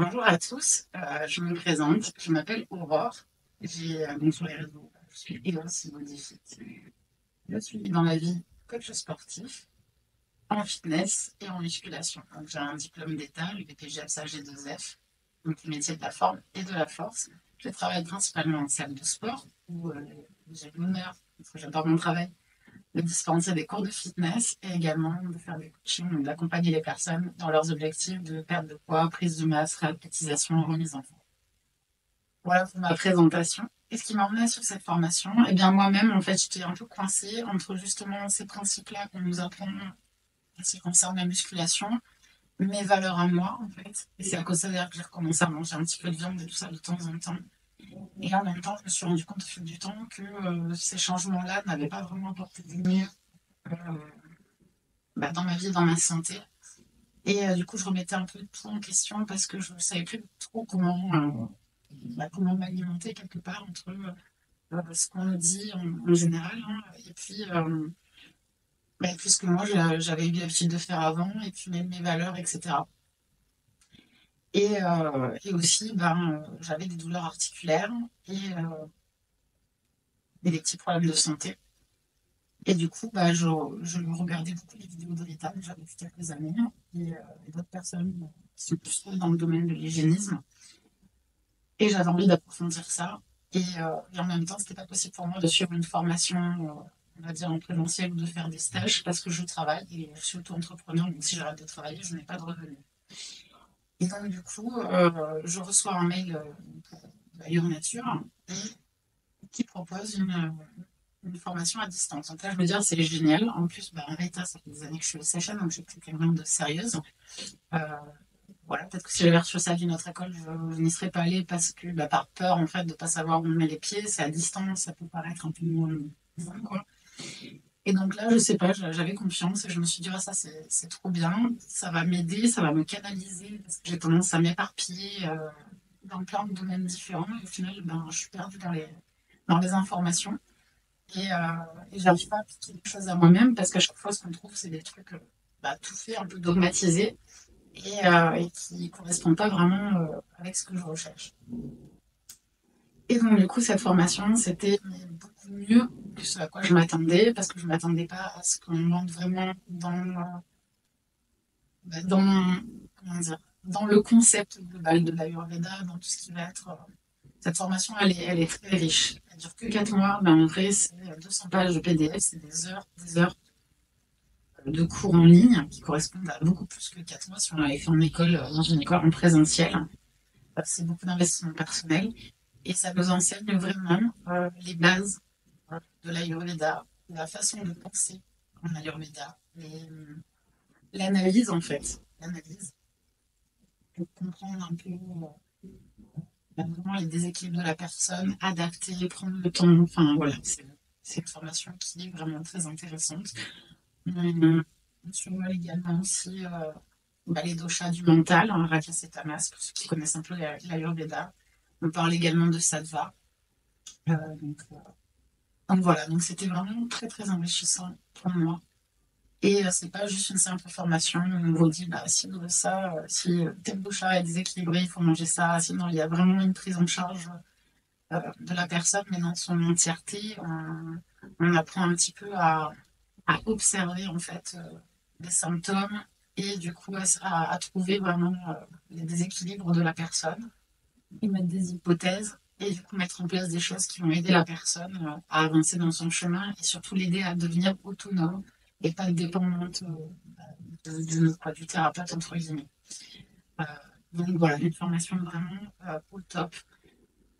Bonjour à tous, je me présente, je m'appelle Aurore. Donc sur les réseaux, je suis Eos Bodifit. Je suis dans la vie coach sportif, en fitness et en musculation. Donc j'ai un diplôme d'État, le BPJEPS G2F, donc le métier de la forme et de la force. Je travaille principalement en salle de sport où j'ai l'honneur, parce que j'adore mon travail, de dispenser des cours de fitness et également de faire des coachings, donc d'accompagner les personnes dans leurs objectifs de perte de poids, prise de masse, réathlétisation, remise en forme. Voilà pour ma présentation. Et ce qui m'a emmenée sur cette formation, eh bien moi-même, en fait, j'étais un peu coincée entre justement ces principes-là qu'on nous apprend en ce qui concerne la musculation, mes valeurs à moi, en fait. Et c'est à cause de ça d'ailleurs que j'ai recommencé à manger un petit peu de viande et tout ça de temps en temps. Et en même temps, je me suis rendu compte au fil du temps que ces changements-là n'avaient pas vraiment apporté de mieux euh, dans ma vie et dans ma santé. Et du coup, je remettais un peu tout en question parce que je ne savais plus trop comment m'alimenter quelque part entre ce qu'on me dit en général, hein, et puis ce que moi j'avais eu l'habitude de faire avant, et puis même mes valeurs, etc. Et aussi, j'avais des douleurs articulaires et des petits problèmes de santé. Et du coup, je regardais beaucoup les vidéos de Rita, déjà depuis quelques années, et d'autres personnes qui sont plus dans le domaine de l'hygiénisme. Et j'avais envie d'approfondir ça. Et en même temps, c'était pas possible pour moi de suivre une formation, on va dire en présentiel, ou de faire des stages parce que je travaille et je suis auto-entrepreneur. Donc si j'arrête de travailler, je n'ai pas de revenus. Et donc du coup, je reçois un mail d'Ailleurs Nature qui propose une formation à distance. Donc là, je me dis, ah, c'est génial. En plus, en Rita, ça fait des années que je suis au session, donc je suis quelqu'un de sérieuse. Euh, voilà, peut-être que si j'avais reçu ça d'une autre école, je n'y serais pas allée parce que par peur en fait de pas savoir où on met les pieds, c'est à distance, ça peut paraître un peu moins bon, quoi. Et donc là, je sais pas, j'avais confiance et je me suis dit, ah, ça c'est trop bien, ça va m'aider, ça va me canaliser parce que j'ai tendance à m'éparpiller dans plein de domaines différents et au final, je suis perdue dans les informations et, euh, et j'arrive pas à appliquer les choses à moi-même parce qu'à chaque fois, ce qu'on trouve, c'est des trucs tout fait, un peu dogmatisés et qui ne correspond pas vraiment avec ce que je recherche. Et donc, du coup, cette formation, c'était beaucoup mieux que ce à quoi je m'attendais, parce que je ne m'attendais pas à ce qu'on rentre vraiment dans, comment dire, dans le concept global de l'Ayurveda, dans tout ce qui va être. Cette formation, elle est très riche. Elle dure que 4 mois, mais en vrai, c'est 200 pages de PDF, c'est des heures de cours en ligne qui correspondent à beaucoup plus que 4 mois si on l'avait fait en école, dans une école en présentiel. C'est beaucoup d'investissement personnel et ça nous enseigne vraiment les bases de l'Ayurveda, la façon de penser en Ayurveda, l'analyse en fait, l'analyse pour comprendre un peu vraiment les déséquilibres de la personne, adapter, prendre le temps. Enfin voilà, c'est une formation qui est vraiment très intéressante. On survole également aussi les doshas du mental, hein, Rajas et Tamas, pour ceux qui connaissent un peu l'Ayurveda. On parle également de sattva. Euh, donc, euh, donc voilà, donc c'était vraiment très très enrichissant pour moi. Et c'est pas juste une simple formation où on vous dit, si vous voulez ça, si tel dosha est déséquilibré, il faut manger ça. Sinon, il y a vraiment une prise en charge de la personne, mais dans son entièreté. On apprend un petit peu à observer en fait les symptômes et du coup à trouver vraiment les déséquilibres de la personne et mettre des hypothèses et du coup mettre en place des choses qui vont aider la personne à avancer dans son chemin et surtout l'aider à devenir autonome et pas dépendante du thérapeute entre guillemets. Euh, donc voilà, une formation vraiment au top.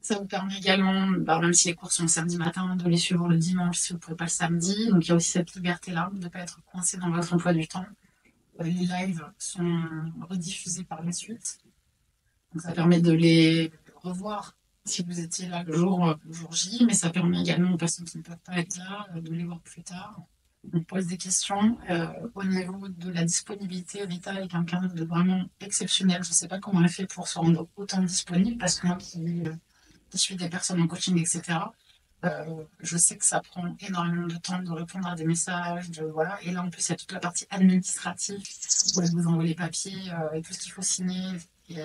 Ça vous permet également, même si les cours sont le samedi matin, de les suivre le dimanche si vous ne pouvez pas le samedi. Donc il y a aussi cette liberté-là de ne pas être coincé dans votre emploi du temps. Les lives sont rediffusés par la suite. Donc ça permet de les revoir si vous étiez là le jour J, mais ça permet également aux personnes qui ne peuvent pas être là de les voir plus tard. On pose des questions au niveau de la disponibilité. Rita est quelqu'un de vraiment exceptionnel. Je ne sais pas comment elle fait pour se rendre autant disponible parce que moi qui suis des personnes en coaching, etc., je sais que ça prend énormément de temps de répondre à des messages, voilà. Et là, en plus, il y a toute la partie administrative où elle vous envoie les papiers et tout ce qu'il faut signer Et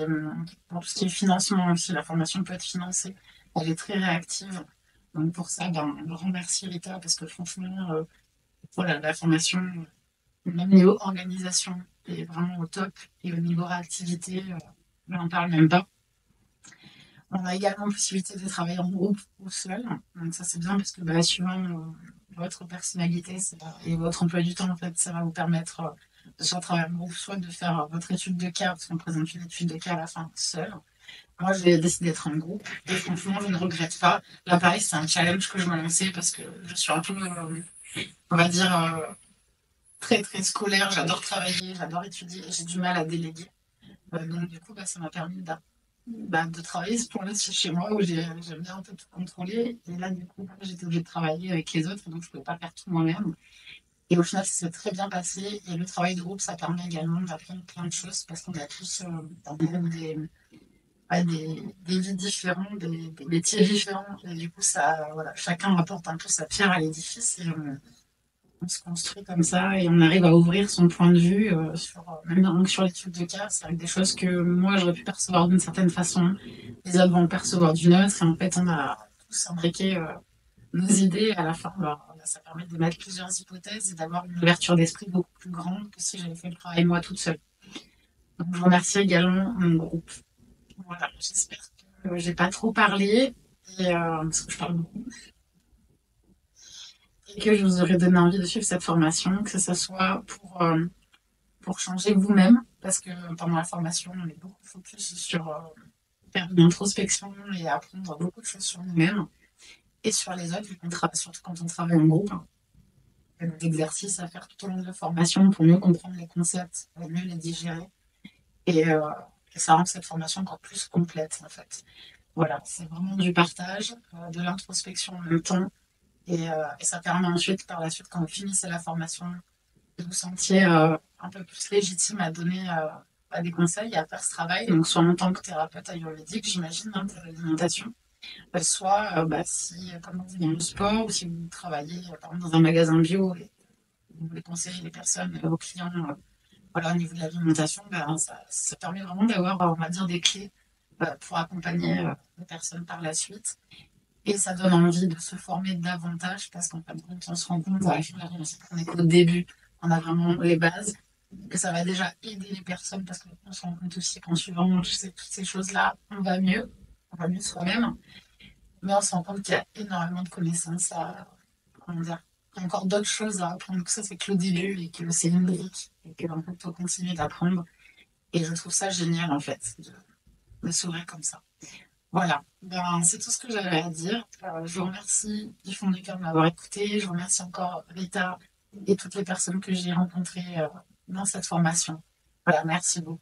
pour tout ce qui est financement aussi, la formation peut être financée. Elle est très réactive. Donc pour ça, ben, je remercie Rita parce que franchement, voilà, la formation, même niveau organisation, est vraiment au top. Et au niveau réactivité, je n'en parle même pas. On a également la possibilité de travailler en groupe ou seul. Donc ça c'est bien parce que bah, suivant votre personnalité et votre emploi du temps, en fait, ça va vous permettre de soit travailler en groupe, soit de faire votre étude de cas, parce qu'on présente une étude de cas à la fin seul. Moi, j'ai décidé d'être en groupe et franchement, je ne regrette pas. Là, pareil, c'est un challenge que je me lançais parce que je suis un peu, on va dire, très très scolaire. J'adore travailler, j'adore étudier, j'ai du mal à déléguer. Donc du coup, bah, ça m'a permis de travailler ce point-là chez moi où j'aime bien un peu tout contrôler. Et là, du coup, j'étais obligée de travailler avec les autres, donc je ne pouvais pas faire tout moi-même. Et au final, ça s'est très bien passé. Et le travail de groupe, ça permet également d'apprendre plein de choses parce qu'on a tous des vies différentes, des métiers différents. Et du coup, ça, voilà, chacun apporte un peu sa pierre à l'édifice et on se construit comme ça et on arrive à ouvrir son point de vue même sur l'étude de cas. C'est avec des choses que moi, j'aurais pu percevoir d'une certaine façon, les autres vont le percevoir d'une autre. Et en fait, on a tous imbriqué nos idées à la fin. Alors, ça permet de mettre plusieurs hypothèses et d'avoir une ouverture d'esprit beaucoup plus grande que si j'avais fait le travail moi toute seule. Donc, je remercie également mon groupe. Voilà, j'espère que j'ai pas trop parlé, parce que je parle beaucoup, et que je vous aurais donné envie de suivre cette formation, que ce soit pour changer vous-même, parce que pendant la formation, on est beaucoup focus sur faire une introspection et apprendre beaucoup de choses sur nous-mêmes et sur les autres, vu qu'on travaille, surtout quand on travaille en groupe. Il y a des exercices à faire tout au long de la formation pour mieux comprendre les concepts, pour mieux les digérer, et, euh, et ça rend cette formation encore plus complète, en fait. Voilà, c'est vraiment du partage, de l'introspection en même temps. Et ça permet ensuite, par la suite, quand vous finissez la formation, de vous sentir un peu plus légitime à donner des conseils et à faire ce travail. Donc, soit en tant que thérapeute ayurvédique, j'imagine, hein, pour l'alimentation, soit si, comme vous dites, dans le sport, ou si vous travaillez, par exemple, dans un magasin bio et vous voulez conseiller les personnes, vos clients, voilà, au niveau de l'alimentation, ça permet vraiment d'avoir, on va dire, des clés pour accompagner les personnes par la suite. Et ça donne envie de se former davantage parce qu'en fin de compte, on se rend compte qu'on est qu'au début, on a vraiment les bases, que ça va déjà aider les personnes parce qu'on se rend compte aussi qu'en suivant toutes ces choses-là, on va mieux soi-même. Mais on se rend compte qu'il y a énormément de connaissances comment dire, il y a encore d'autres choses à apprendre. Que ça, c'est que le début et que c'est une brique et qu'en fait, il faut continuer d'apprendre. Et je trouve ça génial en fait, de s'ouvrir comme ça. Voilà, c'est tout ce que j'avais à dire. Je vous remercie du fond du cœur de m'avoir écouté. Je remercie encore Rita et toutes les personnes que j'ai rencontrées dans cette formation. Voilà, merci beaucoup.